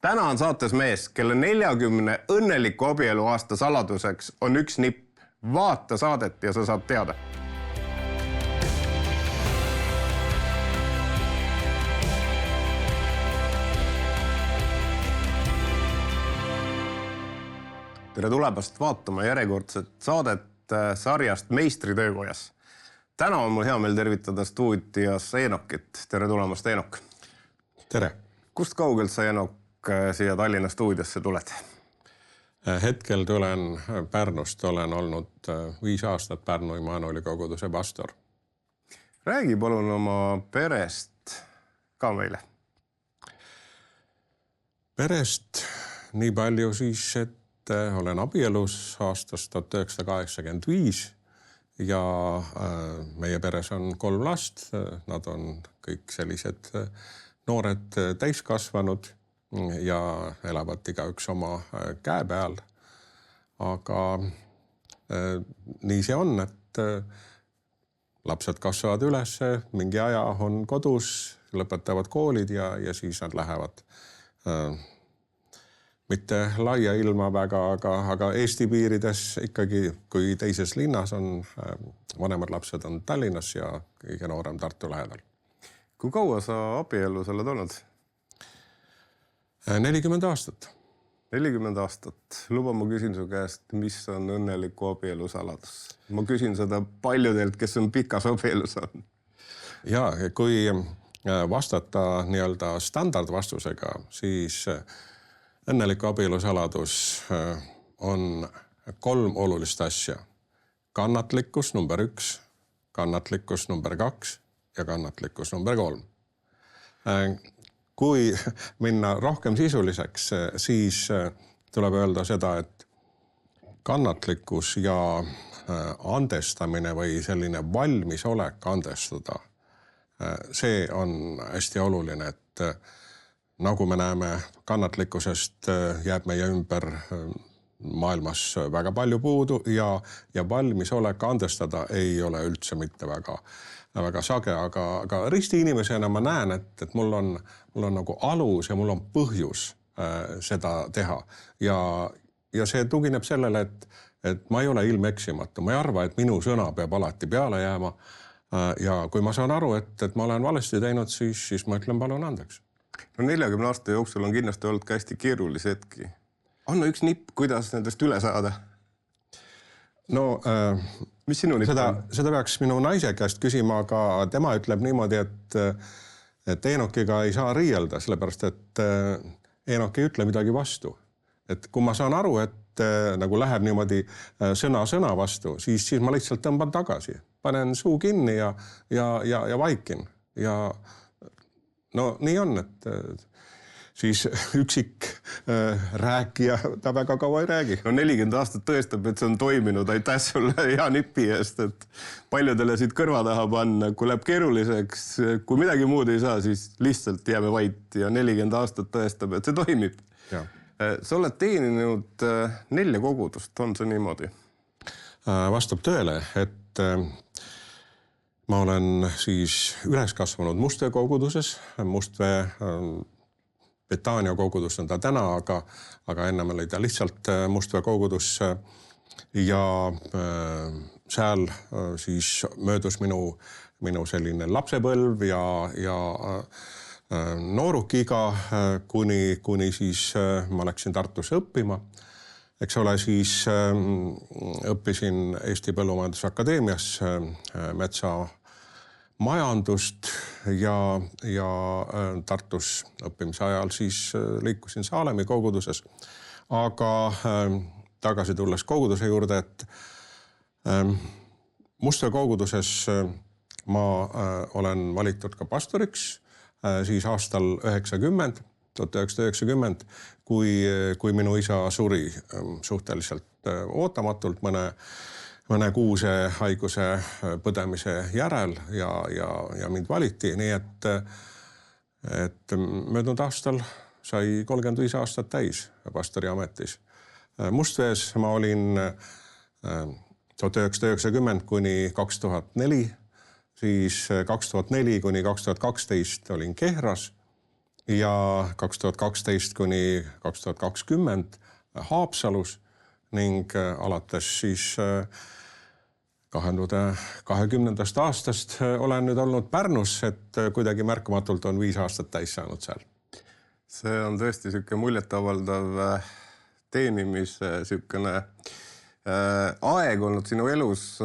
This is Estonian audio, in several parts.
Täna on saates mees, kelle 40 õnneliku abielu aasta saladuseks on üks nipp. Vaata saadet ja sa saad teada. Tere tulemast vaatama järjekordset saadet sarjast Meistritöökojas. Täna on mul hea meel tervitada stuudios Enokit. Tere tulemast, Enok. Tere. Kust kaugelt sa, Enok, siia Tallinna stuudiosse tuled? Hetkel tulen Pärnust, olen olnud 5 aastat Pärnu Immanueli koguduse pastor. Räägi palun oma perest ka meile. Perest nii palju siis, et olen abielus aastast 1985 ja meie peres on 3 last. Nad on kõik sellised noored täiskasvanud ja elavad igaüks oma käe peal. Aga nii see on, et lapsed kasvavad üles, mingi aja on kodus, lõpetavad koolid ja siis nad lähevad mitte laia ilma väga, aga Eesti piirides ikkagi, kui teises linnas on, vanemad lapsed on Tallinnas ja kõige noorem Tartu lähedal. Kui kaua sa abielus oled olnud? 40 aastat. 40 aastat. Luba, ma küsin su käest, mis on õnneliku abielu saladus? Ma küsin seda paljudelt, kes on pikas abielus on. Ja, kui vastata nii-öelda standardvastusega, siis õnneliku abielu saladus on 3 olulist asja. Kannatlikkus number 1, kannatlikkus number 2 ja kannatlikkus number 3. Kui minna rohkem sisuliseks, siis tuleb öelda seda, et kannatlikkus ja andestamine või selline valmisolek andestada, see on hästi oluline, et nagu me näeme, kannatlikkusest jääb meie ümber maailmas väga palju puudu ja valmisolek andestada ei ole üldse mitte väga sage, aga risti inimesena ma näen, et mul on nagu alus ja mul on põhjus seda teha. Ja see tugineb sellele, et ma ei ole ilmeksimatu. Ma ei arva, et minu sõna peab alati peale jääma. Ja kui ma saan aru, et ma olen valesti teinud, siis ma ütlen palun andeks. No 40 aasta jooksul on kindlasti olnud ka hästi keerulisi hetki. Anna üks nipp, kuidas nendest üle saada? No, mis sinu nipp on? Seda peaks minu naise käest küsima, aga tema ütleb niimoodi, et Enokiga ei saa riielda, sellepärast, et Enok ei ütle midagi vastu. Et kui ma saan aru, et nagu läheb niimoodi sõna vastu, siis ma lihtsalt tõmban tagasi. Panen suu kinni ja vaikin. Ja no nii on, et siis üksik rääkija ta väga kaua ei räägi. No 40 aastat tõestab, et see on toiminud. Aitäh sulle hea nipi eest, et paljudele siit kõrva taha panna. Kui läheb keeruliseks, kui midagi muud ei saa, siis lihtsalt jääme vait ja 40 aastat tõestab, et see toimib. Ja. Sa oled teeninud 4 kogudust, on see niimoodi? Vastab tõele, et ma olen siis üles kasvanud Mustvee koguduses. Mustvee Betania kogudus on ta täna, aga ennem oli ta lihtsalt Mustvee kogudus. Ja seal siis möödus minu selline lapsepõlv ja noorukiga, kuni siis ma läksin Tartusse õppima. Eks ole, siis õppisin Eesti Põllumajandusakadeemias metsamajandust ja Tartus õppimise ajal siis liikusin Saalemi koguduses. Aga tagasi tulles koguduse juurde, et Mustvee koguduses ma olen valitud ka pastoriks siis aastal 1990, kui minu isa suri suhteliselt ootamatult mõne kuuse haiguse põdemise järel ja mind valiti. Nii et möödunud aastal sai 35 aastat täis pastori ametis. Mustvees ma olin 1990 kuni 2004, siis 2004 kuni 2012 olin Kehras ja 2012 kuni 2020 Haapsalus ning alates siis 2020. aastast olen nüüd olnud Pärnus, et kuidagi märkamatult on 5 aastat täis saanud seal. See on tõesti siuke muljetavaldav teenimise siukene aeg olnud sinu elus.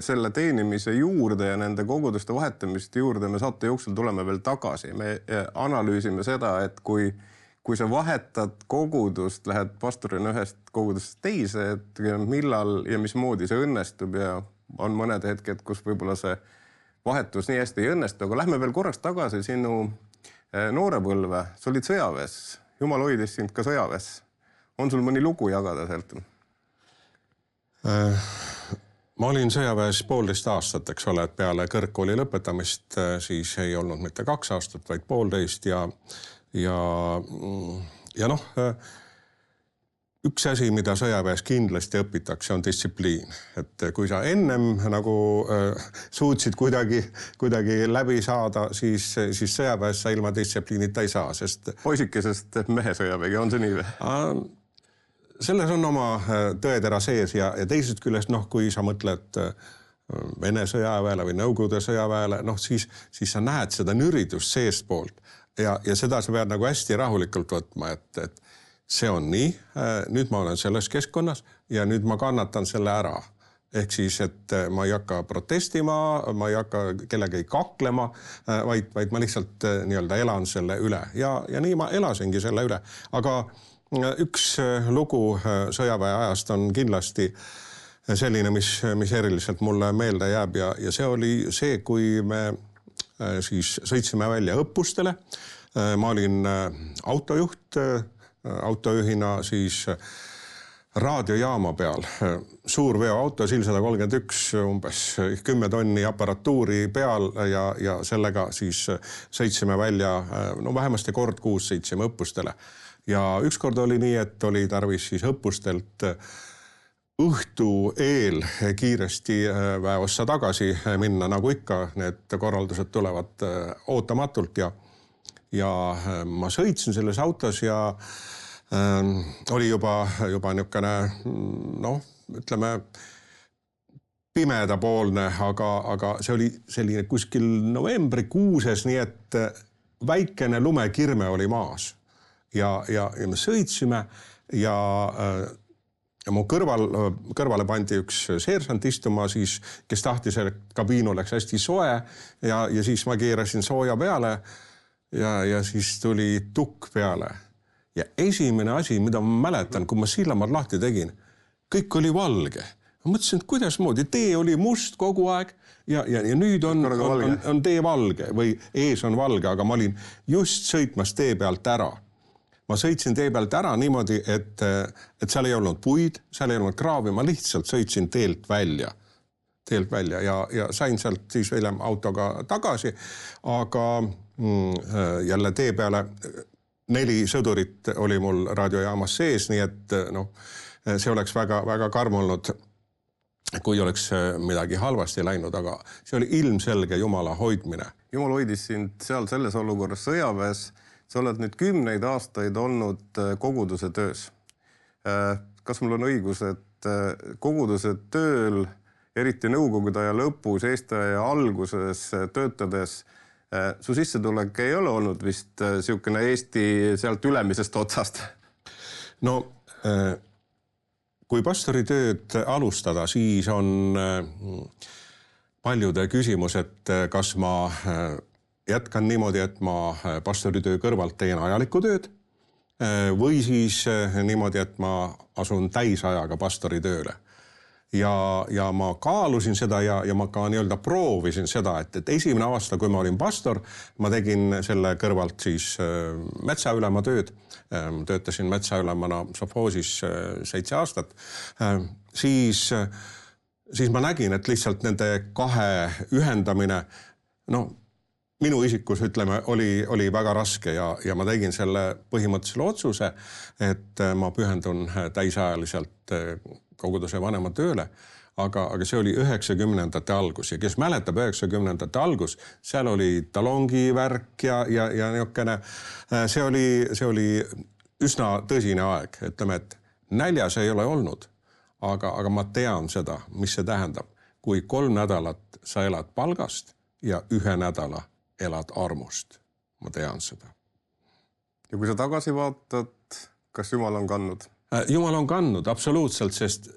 Selle teenimise juurde ja nende koguduste vahetamist juurde me saate jooksul tuleme veel tagasi. Me analüüsime seda, et kui sa vahetad kogudust, lähed pastorina ühest kogudust teise, et millal ja mismoodi see õnnestub ja on mõned hetked, kus võib-olla see vahetus nii hästi ei õnnestu. Aga lähme veel korraks tagasi sinu noorepõlve. Sa olid sõjaväes. Jumal hoidis sind ka sõjaväes. On sul mõni lugu jagada sealt? Ma olin sõjaväes 1,5 aastat, eks ole, et peale kõrgkooli lõpetamist siis ei olnud mitte 2 aastat, vaid 1,5 ja noh, üks asi, mida sõjaväes kindlasti õpitakse, on distsipliin. Et kui sa ennem nagu suutsid kuidagi läbi saada, siis sõjaväes sa ilma distsipliinita ei saa, sest poisikesest mehe sõjavägi, on see nii või? Selles on oma tõetera sees ja teisest küljest, kui sa mõtled Vene sõjaväele või Nõukogude sõjaväele, siis sa näed seda nüridust seestpoolt ja seda sa pead nagu hästi rahulikult võtma, et see on nii, nüüd ma olen selles keskkonnas ja nüüd ma kannatan selle ära. Ehk siis, et ma ei hakka protestima, ma ei hakka kellegagi kaklema, vaid ma lihtsalt nii-öelda elan selle üle ja nii ma elasingi selle üle. Aga üks lugu sõjaväe ajast on kindlasti selline, mis eriliselt mulle meelde jääb ja see oli see, kui me siis sõitsime välja õppustele. Ma olin autojuht, autojuhina siis raadiojaama peal. Suur veoauto, SIL 131, umbes 10 tonni aparatuuri peal ja sellega siis sõitsime välja, vähemasti kord kuus sõitsime õppustele. Ja ükskord oli nii, et oli tarvis siis õppustelt õhtu eel kiiresti väeossa tagasi minna, nagu ikka, need korraldused tulevad ootamatult ja ma sõitsin selles autos ja oli juba niisugune, ütleme, pimedapoolne, aga see oli selline kuskil novembrikuuses, nii et väikene lumekirme oli maas. Ja me sõitsime ja mu kõrvale pandi üks seersant istuma, siis, kes tahtis, et kabiin oleks hästi soe ja siis ma keerasin sooja peale ja siis tuli tukk peale. Ja esimene asi, mida ma mäletan, kui ma sillamad lahti tegin, kõik oli valge. Ma mõtlesin, et kuidas moodi, tee oli must kogu aeg ja nüüd on tee valge või ees on valge, aga ma olin just sõitmas tee pealt ära. Ma sõitsin tee pealt ära niimoodi, et seal ei olnud puid, seal ei olnud kraavi, ma lihtsalt sõitsin teelt välja ja sain sealt siis hiljem autoga tagasi, aga jälle tee peale 4 sõdurit oli mul raadiojaamas sees, nii et see oleks väga karm olnud, kui oleks midagi halvasti läinud, aga see oli ilmselge Jumala hoidmine. Jumal hoidis sind seal selles olukorras sõjaväes. Sa oled nüüd 10 aastaid olnud koguduse töös. Kas mul on õigus, et koguduse tööl, eriti nõukogude aja lõpus, Eesti aja alguses töötades, su sissetulek ei ole olnud vist siukene Eesti sealt ülemisest otsast? No, kui pastoritööd alustada, siis on paljude küsimus, et kas ma jätkan niimoodi, et ma pastoritöö kõrvalt teen ajalikku tööd või siis niimoodi, et ma asun täisajaga pastoritööle. Ja ma kaalusin seda ja ma ka nii-öelda proovisin seda, et esimene aasta, kui ma olin pastor, ma tegin selle kõrvalt siis metsaülema tööd. Töötasin metsaülemana sovhoosis 7 aastat. Siis ma nägin, et lihtsalt nende 2 ühendamine, minu isikus, ütleme, oli väga raske ja ma tegin selle põhimõttelisele otsuse, et ma pühendun täisajaliselt koguduse vanema tööle, aga see oli 90ndate algus ja kes mäletab 90ndate algus, seal oli talongi värk ja niisugune, see oli üsna tõsine aeg, ütleme, et näljas ei ole olnud, aga ma tean seda, mis see tähendab, kui 3 nädalat sa elad palgast ja 1 nädala elad armust. Ma tean seda. Ja kui sa tagasi vaatad, kas Jumal on kandnud? Jumal on kandnud, absoluutselt, sest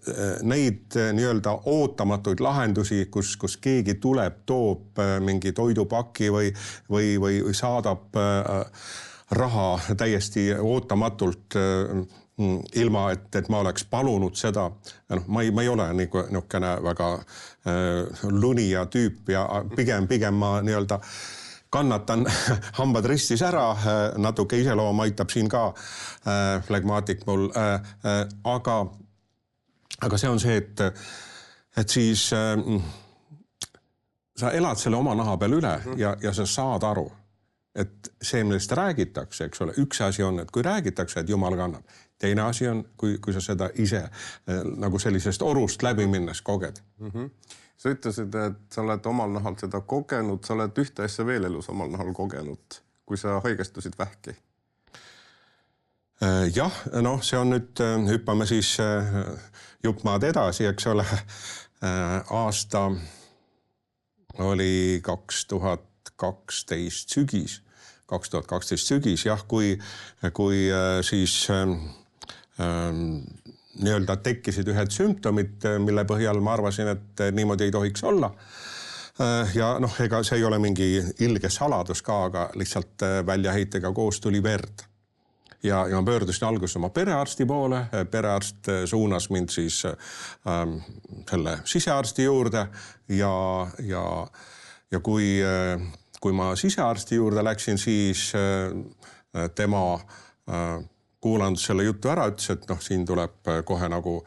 neid nii-öelda ootamatuid lahendusi, kus keegi tuleb, toob mingi toidupaki või saadab raha täiesti ootamatult ilma, et ma oleks palunud seda. Ma ei ole niisugune väga lunija tüüp ja pigem ma nii-öelda kannatan hambad ristis ära, natuke iseloom aitab siin ka flegmaatik mul, aga see on see, et siis sa elad selle oma naha peal üle ja sa saad aru, et see, millest räägitakse, eks ole, üks asi on, et kui räägitakse, et Jumal kannab, teine asi on, kui sa seda ise nagu sellisest orust läbi minnes koged. Sa ütlesid, et sa oled omal nahal seda kogenud, sa oled ühte asja veel elus omal nahal kogenud, kui sa haigestusid vähki. Jah, see on nüüd, hüppame siis juppmaad edasi, eks ole, aasta oli 2012 sügis, jah, kui siis nii-öelda tekkisid ühed sümptomid, mille põhjal ma arvasin, et niimoodi ei tohiks olla. Ja ega see ei ole mingi ilge saladus ka, aga lihtsalt väljaheitega koos tuli verd. Ja ma pöördusin alguses oma perearsti poole, perearst suunas mind siis selle sisearsti juurde ja kui ma sisearsti juurde läksin, siis tema kuulanud selle jutu ära, ütles, et siin tuleb kohe nagu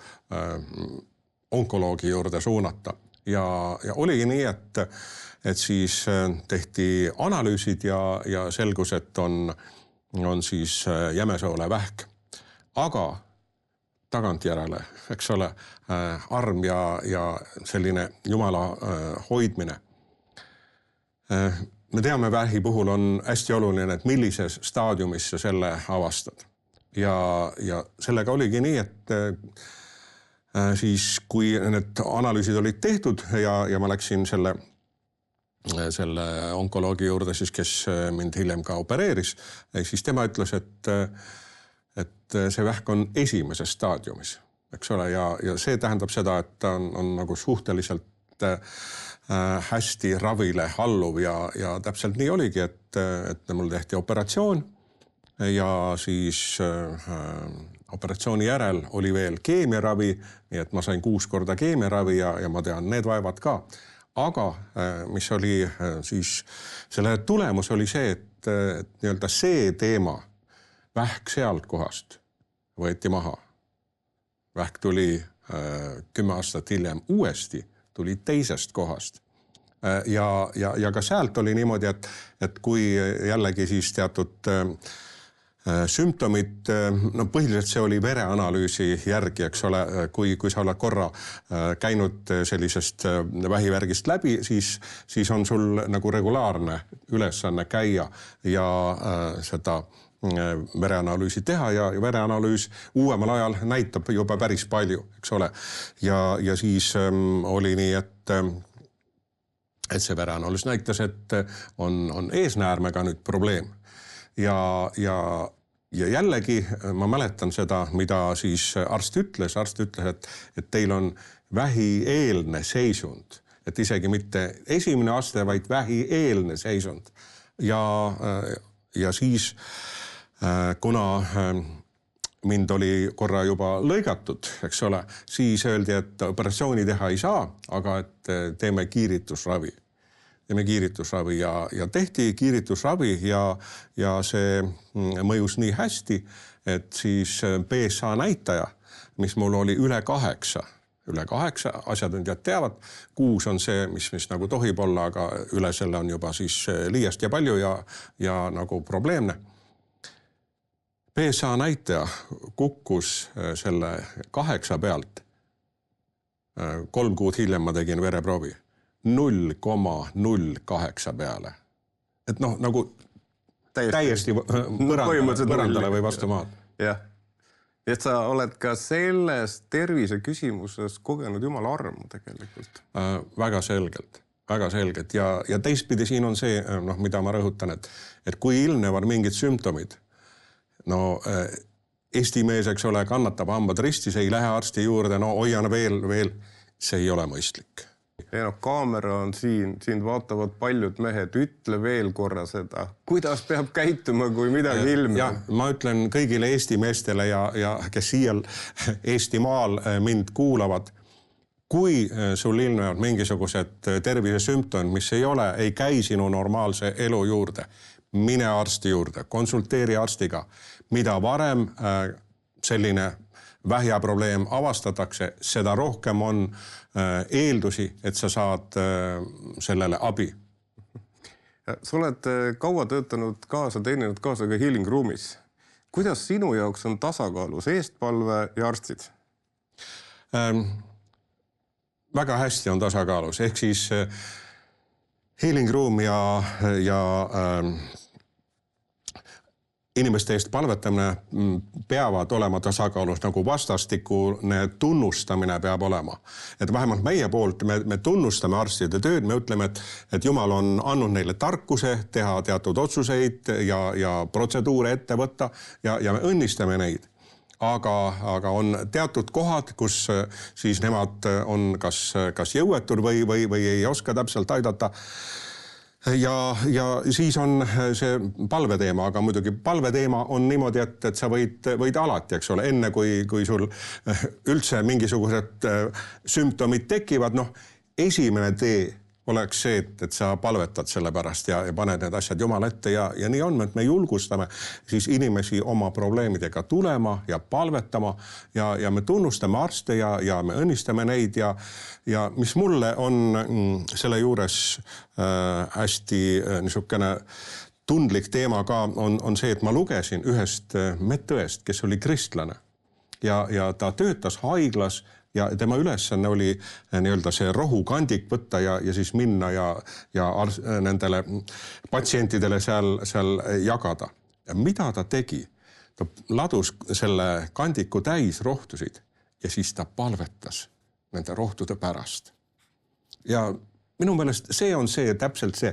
onkoloogi juurde suunata. Ja oligi nii, et siis tehti analüüsid ja selgus, et on siis jämesoole vähk. Aga tagantjärele, eks ole, arm ja selline Jumala hoidmine. Me teame, vähi puhul on hästi oluline, et millises staadiumis sa selle avastad. Ja sellega oligi nii, et siis kui need analüüsid olid tehtud ja ma läksin selle onkoloogi juurde, siis kes mind hiljem ka opereeris, siis tema ütles, et see vähk on esimeses staadiumis, eks ole, ja see tähendab seda, et ta on nagu suhteliselt hästi ravile alluv ja täpselt nii oligi, et mul tehti operatsioon ja siis operatsiooni järel oli veel keemiaravi, nii et ma sain 6 korda keemiaravi ja ma tean need vaevad ka. Aga mis oli siis, selle tulemus oli see, et nii-öelda see teema, vähk sealt kohast võeti maha. Vähk tuli 10 aastat hiljem uuesti, tuli teisest kohast. Ja ka sealt oli niimoodi, et kui jällegi siis teatud sümptomid, põhiliselt see oli vereanalüüsi järgi, eks ole, kui sa oled korra käinud sellisest vähivärgist läbi, siis on sul nagu regulaarne ülesanne käia ja seda vereanalüüsi teha ja vereanalüüs uuemal ajal näitab juba päris palju, eks ole. Ja siis oli nii, et see vereanalüüs näitas, et on eesnäärmega nüüd probleem. Ja jällegi ma mäletan seda, mida siis arst ütles, et teil on vähieelne seisund, et isegi mitte esimene aste, vaid vähieelne seisund. Ja siis, kuna mind oli korra juba lõigatud, eks ole, siis öeldi, et operatsiooni teha ei saa, aga et teeme kiiritusravi. Ja tehti kiiritusravi ja see mõjus nii hästi, et siis PSA näitaja, mis mul oli üle 8, asjatundjad teavad, 6 on see, mis nagu tohib olla, aga üle selle on juba siis liiast ja palju ja nagu probleemne. PSA näitaja kukkus selle 8 pealt 3 kuud hiljem ma tegin vereproovi 0,08 peale. Et noh, nagu täiesti põrandale või vastu maad. Jah. Et sa oled ka selles tervise küsimuses kogenud jumala armu tegelikult. Väga selgelt. Ja teistpidi siin on see, mida ma rõhutan, et kui ilmnevad mingid sümptomid, Eesti mees, eks ole, kannatab hambad ristis, ei lähe arsti juurde, hoian veel, see ei ole mõistlik. Ja kaamera on siin vaatavad paljud mehed, ütle veel korra seda. Kuidas peab käituma, kui midagi ilmneb? Ja, ma ütlen kõigile Eesti meestele ja kes siial Eestimaal mind kuulavad, kui sul ilmnevad mingisugused tervisesümptomid, mis ei käi sinu normaalse elu juurde, mine arsti juurde, konsulteeri arstiga. Mida varem selline vähjaprobleem avastatakse, seda rohkem on eeldusi, et sa saad sellele abi. Sa oled kaua töötanud teeninud kaasa ka Healing Roomis. Kuidas sinu jaoks on tasakaalus eestpalve ja arstid? Väga hästi on tasakaalus. Ehk siis Healing Room ja inimeste eest palvetamine peavad olema tasakaalus, nagu vastastikune tunnustamine peab olema. Et vähemalt meie poolt me tunnustame arstide tööd, me ütleme, et Jumal on andnud neile tarkuse teha teatud otsuseid ja protseduure ette võtta ja me õnnistame neid. Aga on teatud kohad, kus siis nemad on kas jõuetud või ei oska täpselt aidata. Ja siis on see palveteema, aga muidugi palveteema on niimoodi, et sa võid alati, eks ole, enne kui sul üldse mingisugused sümptomid tekivad, esimene tee oleks see, et sa palvetad selle pärast ja paned need asjad Jumala ette ja nii on, et me julgustame siis inimesi oma probleemidega tulema ja palvetama ja me tunnustame arste ja me õnnistame neid ja mis mulle on selle juures hästi niisugune tundlik teema ka on see, et ma lugesin ühest medõest, kes oli kristlane ja ta töötas haiglas ja tema ülesanne oli nii-öelda see rohukandik võtta ja siis minna ja nendele patsientidele seal jagada. Ja mida ta tegi? Ta ladus selle kandiku täis rohtusid ja siis ta palvetas nende rohtude pärast. Ja minu meelest see on täpselt see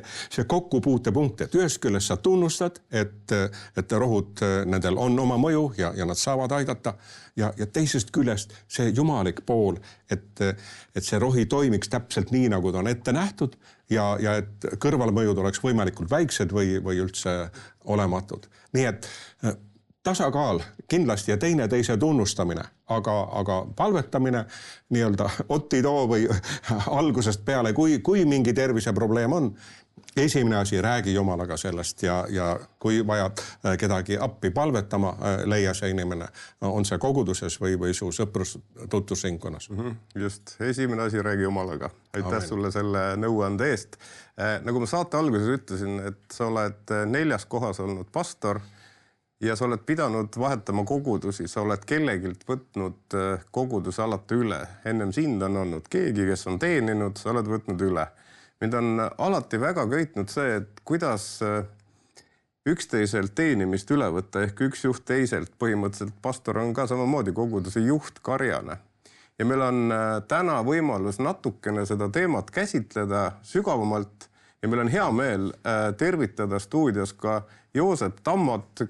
kokkupuutepunkt, et ühest küljest sa tunnustad, et rohud nendel on oma mõju ja nad saavad aidata ja teisest küljest see jumalik pool, et see rohi toimiks täpselt nii, nagu ta on ette nähtud ja et kõrvalmõjud oleks võimalikult väiksed või üldse olematud. Nii et tasakaal kindlasti ja teise tunnustamine, aga palvetamine nii-öelda ottitoo või algusest peale, kui mingi terviseprobleem on, esimene asi, räägi Jumalaga sellest ja kui vajad kedagi appi palvetama, leia see inimene, on see koguduses või su sõprus tutvusringkonnas. Just, esimene asi, räägi Jumalaga. Aitäh sulle selle nõuande eest. Nagu ma saate alguses ütlesin, et sa oled 4. kohas olnud pastor, ja sa oled pidanud vahetama kogudusi, sa oled kellegilt võtnud koguduse alati üle. Ennem sind on olnud keegi, kes on teeninud, sa oled võtnud üle. Mind on alati väga köitnud see, et kuidas üksteiselt teenimist üle võtta, ehk üks juht teiselt. Põhimõtteliselt pastor on ka samamoodi koguduse juht karjane. Ja meil on täna võimalus natukene seda teemat käsitleda sügavamalt ja meil on hea meel tervitada stuudios ka Joosep Tammot,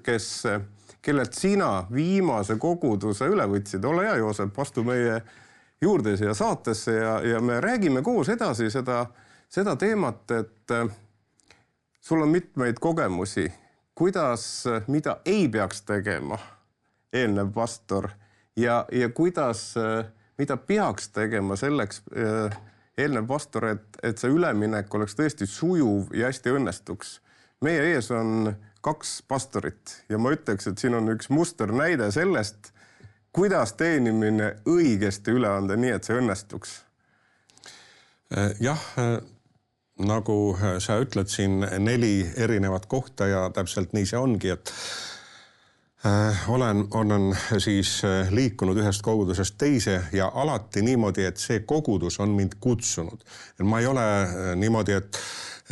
kellelt sina viimase koguduse üle võtsid. Ole hea, Joosep, vastu meie juurde siia saatesse ja me räägime koos edasi seda teemat, et sul on mitmeid kogemusi, mida ei peaks tegema eelnev pastor ja mida peaks tegema selleks eelnev pastor, et see üleminek oleks tõesti sujuv ja hästi õnnestuks. Meie ees on 2 pastorit ja ma ütleks, et siin on üks musternäide sellest, kuidas teenimine õigesti üle anda nii, et see õnnestuks. Jah, nagu sa ütled siin 4 erinevat kohta ja täpselt nii see ongi, et Olen siis liikunud ühest kogudusest teise ja alati niimoodi, et see kogudus on mind kutsunud. Ma ei ole niimoodi, et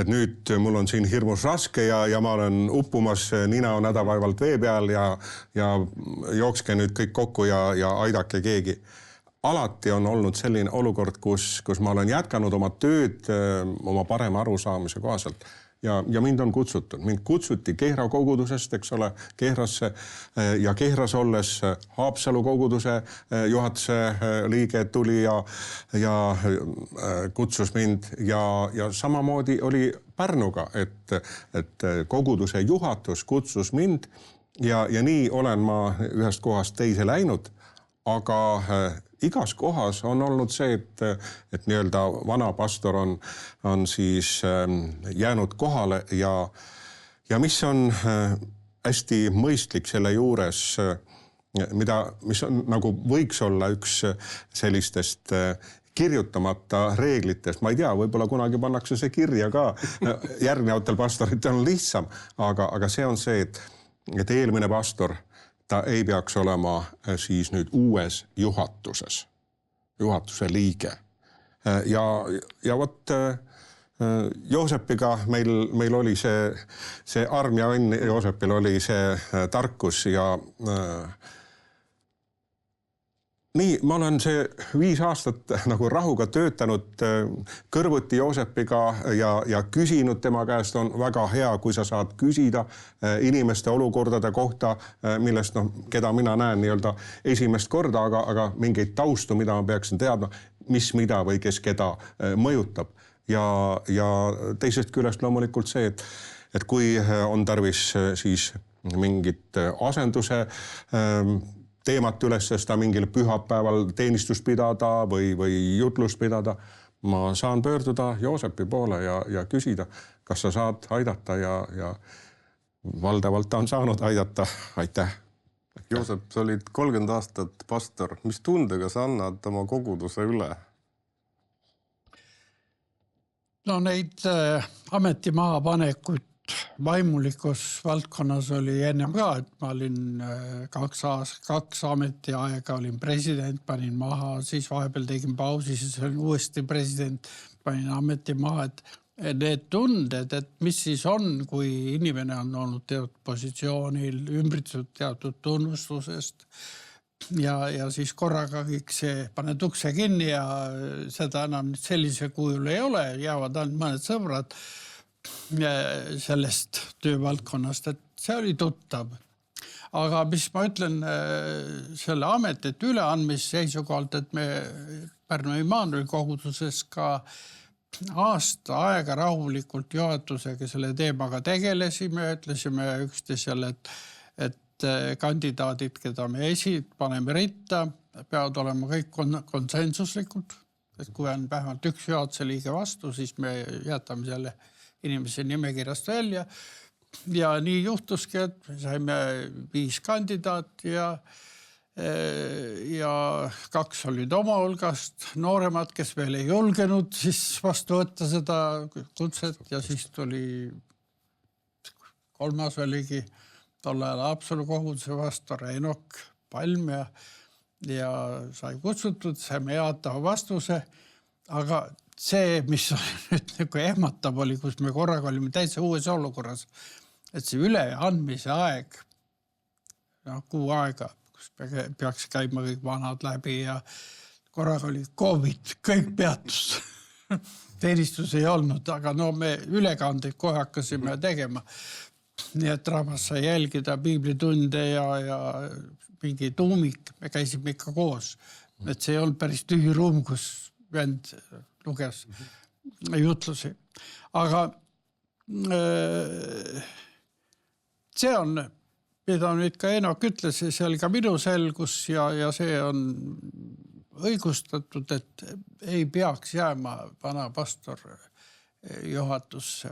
nüüd mul on siin hirmus raske ja ma olen uppumas nina nädavaevalt vee peal ja jookske nüüd kõik kokku ja aidake keegi. Alati on olnud selline olukord, kus ma olen jätkanud oma tööd oma parema arusaamise kohaselt. Ja mind on kutsutud. Mind kutsuti Kehra kogudusest, eks ole, Kehrasse ja Kehras olles Haapsalu koguduse juhatuse liige tuli ja kutsus mind ja samamoodi oli Pärnuga, et koguduse juhatus kutsus mind ja nii olen ma ühest kohast teise läinud, aga igas kohas on olnud see, et nii-öelda vana pastor on siis jäänud kohale ja mis on hästi mõistlik selle juures, mis on nagu võiks olla üks sellistest kirjutamata reeglitest. Ma ei tea, võib-olla kunagi pannakse see kirja ka. Järgnevatel pastoritel on lihtsam, aga see on see, et eelmine pastor ta ei peaks olema siis nüüd uues juhatuse liige. Ja vot Joosepiga meil oli see arm ja õnn, Joosepil oli see tarkus ja nii, ma olen see 5 aastat nagu rahuga töötanud kõrvuti Joosepiga ja küsinud tema käest. On väga hea, kui sa saad küsida inimeste olukordade kohta, millest keda mina näen nii-öelda esimest korda, aga mingeid taustu, mida ma peaksin teadma, mis mida või kes keda mõjutab. Ja teisest küljest loomulikult see, et kui on tarvis siis mingit asenduse teemat üles tõsta mingil pühapäeval teenistust pidada või jutlust pidada, ma saan pöörduda Joosepi poole ja küsida, kas sa saad aidata ja valdavalt on saanud aidata. Aitäh. Joosep, sa olid 30 aastat pastor. Mis tundega sa annad oma koguduse üle? No neid ametimahapanekuid vaimulikus valdkonnas oli ennem ka, et ma olin 2 ametiaega, olin president, panin maha, siis vahepeal tegin pausi, siis olin uuesti president, panin ameti maha, et need tunded, et mis siis on, kui inimene on olnud teatud positsioonil, ümbritsetud teatud tunnustusest ja siis korraga kõik see paned ukse kinni ja seda enam sellise kujul ei ole, jäävad ainult mõned sõbrad sellest töövaldkonnast, et see oli tuttav. Aga mis ma ütlen selle ametit üleandmise seisukohalt, et me Pärnu Immanueli koguduses ka aasta aega rahulikult juhatusega selle teemaga tegelesime, ütlesime üksteisele, et kandidaadid, keda me paneme ritta, peavad olema kõik konsensuslikud. Et kui on vähemalt üks juhatuse liige vastu, siis me jätame selle inimese nimekirjast välja. Ja nii juhtuski, et saime 5 kandidaati ja 2 olid oma hulgast nooremad, kes veel ei julgenud siis vastu võtta seda kutset ja siis tuli 3. oligi tol ajal Haapsalu koguduse pastor Enok Palm ja sai kutsutud, saime jaatava vastuse, aga see, mis oli nüüd nagu ehmatab oli, kus me korraga olime täitsa uues olukorras, et see üleandmise aeg, 6 aega, kus peaks käima kõik vanad läbi ja korraga oli COVID, kõik peatus. Teenistus ei olnud, aga me ülekandeid kohe hakkasime tegema. Nii et rahvas sai jälgida piiblitunde ja mingi tuumik, me käisime ikka koos. Et see ei olnud päris tühi ruum, kus vend luges jutlusi. Aga see on, mida nüüd ka Enok ütles, see oli ka minu selgus ja see on õigustatud, et ei peaks jääma vana pastor juhatusse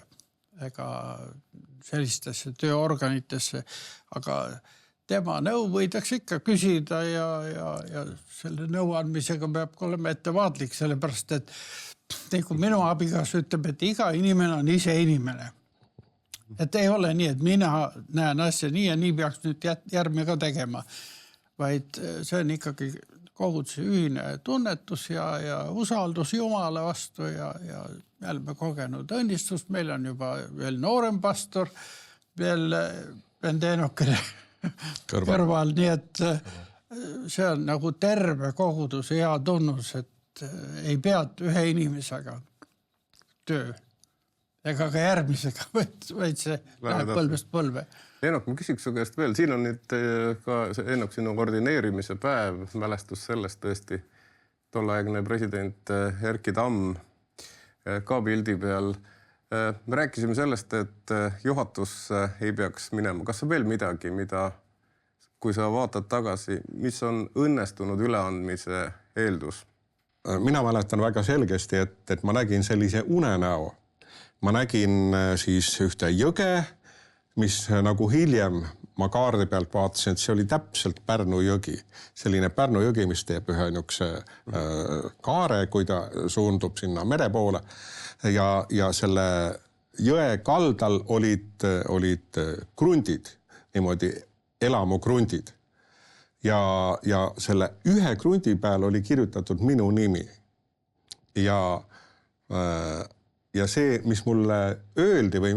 ega sellistesse tööorganitesse, aga tema nõu võidakse ikka küsida ja selle nõu andmisega peab olema ettevaatlik, sellepärast, et nagu minu abigas ütleb, et iga inimene on ise inimene. Et ei ole nii, et mina näen asja nii ja nii peaks nüüd järgmine ka tegema, vaid see on ikkagi koguduse ühine tunnetus ja usaldus Jumala vastu ja me oleme kogenud õnnistust. Meil on juba veel noorem pastor, veel Eenokile kõrval, nii et see on nagu terve koguduse hea tunnus, et ei pead ühe inimesega töö ega ka järgmisega, vaid see läheb põlvest põlve. Eenok, ma küsiks su käest veel. Siin on nüüd ka Eenok sinu ordineerimise päev, mälestus sellest tõesti. Tolleaegne president Erki Tamm ka pildi peal. Me rääkisime sellest, et juhatus ei peaks minema. Kas on veel midagi, mida, kui sa vaatad tagasi, mis on õnnestunud üleandmise eeldus? Mina mäletan väga selgesti, et ma nägin sellise unenäo. Ma nägin siis ühte jõge, mis nagu hiljem ma kaardi pealt vaatasin, et see oli täpselt Pärnu jõgi. Selline Pärnu jõgi, mis teeb ühe niukse kaare, kui ta suundub sinna mere poole. Ja selle jõe kaldal olid krundid, niimoodi elamukrundid. Ja selle ühe krundi peal oli kirjutatud minu nimi. Ja see, mis mulle öeldi või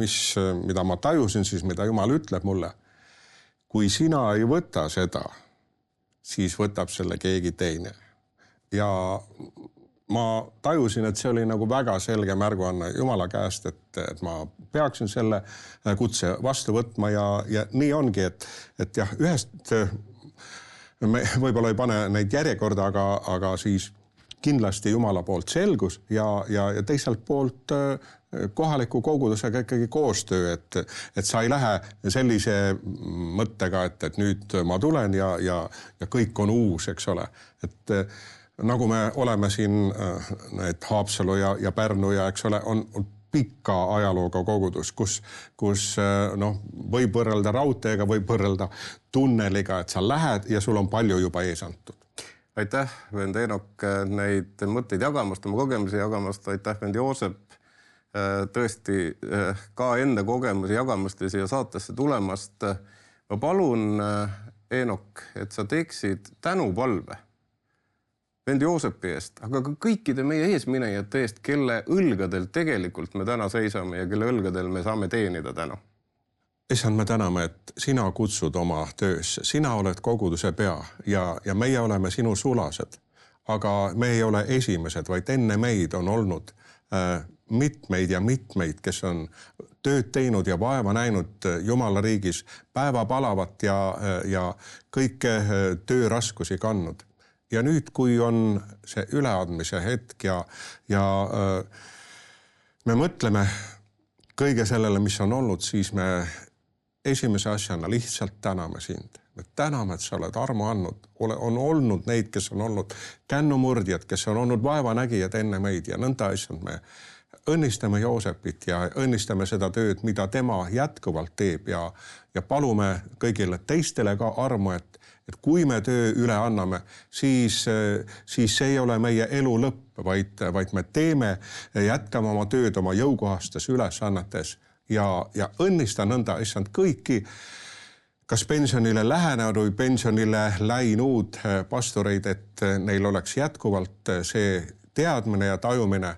mida ma tajusin siis, mida Jumal ütleb mulle, kui sina ei võta seda, siis võtab selle keegi teine. Ja ma tajusin, et see oli nagu väga selge märguanne Jumala käest, et ma peaksin selle kutse vastu võtma ja nii ongi, et jah, ühest me võib-olla ei pane neid järjekorda, aga siis kindlasti Jumala poolt selgus ja teiselt poolt kohaliku kogudusega ikkagi koostöö, et sa ei lähe sellise mõttega, et nüüd ma tulen ja kõik on uus, eks ole. Et nagu me oleme siin need Haapsalu ja Pärnu ja eks ole, on pikka ajalooga kogudus, kus võib võrrelda raudteega, võib võrrelda tunneliga, et sa lähed ja sul on palju juba ees antud. Aitäh, vend Eenok, neid mõtteid jagamast, oma kogemusi jagamast. Aitäh, vend Joosep, tõesti ka enda kogemusi jagamast ja siia saatesse tulemast. Ma palun, Eenok, et sa teeksid tänupalve vend Joosepi eest, aga ka kõikide meie eesminejate eest, kelle õlgadel tegelikult me täna seisame ja kelle õlgadel me saame teenida täna. Issand, me täname, et sina kutsud oma töösse. Sina oled koguduse pea ja meie oleme sinu sulased. Aga me ei ole esimesed, vaid enne meid on olnud mitmeid ja mitmeid, kes on tööd teinud ja vaeva näinud Jumala riigis, päeva palavat ja kõike tööraskusi kandnud. Ja nüüd, kui on see üleandmise hetk ja me mõtleme kõige sellele, mis on olnud, siis me esimese asjana lihtsalt täname sind. Me täname, et sa oled armu andnud. On olnud neid, kes on olnud kännumurdjad, kes on olnud vaevanägijad enne meid ja nõnda asjad me õnnistame Joosepit ja õnnistame seda tööd, mida tema jätkuvalt teeb ja palume kõigile teistele ka armu, et kui me töö üle anname, siis see ei ole meie elu lõpp, vaid me teeme, jätkame oma tööd oma jõukohastes ülesannetes ja õnnista nõnda, issand, kõiki, kas pensionile lähenenud või pensionile läinud pastoreid, et neil oleks jätkuvalt see teadmine ja tajumine,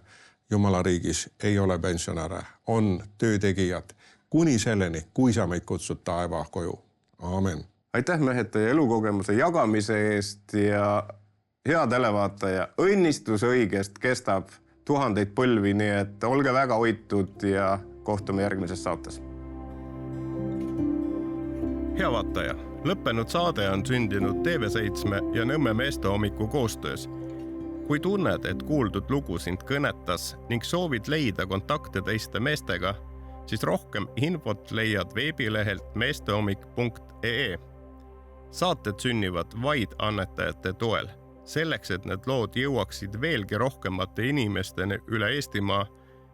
Jumala riigis ei ole pensionäre, on töötegijad kuni selleni, kui sa meid kutsud taeva koju. Aamen. Aitäh, mehed, teie elukogemuse jagamise eest ja hea televaataja. Õnnistus õigest kestab 1000 põlvi, nii et olge väga hoitud ja kohtume järgmises saates. Hea vaataja, lõppenud saade on sündinud TV7 ja Nõmme meestehommiku koostöös. Kui tunned, et kuuldud lugu sind kõnetas ning soovid leida kontakte teiste meestega, siis rohkem infot leiad veebilehelt meestehommik.ee. Saated sünnivad vaid annetajate toel. Selleks, et need lood jõuaksid veelgi rohkemate inimesteni üle Eestimaa,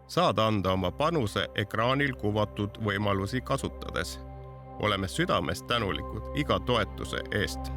saad anda oma panuse ekraanil kuvatud võimalusi kasutades. Oleme südamest tänulikud iga toetuse eest.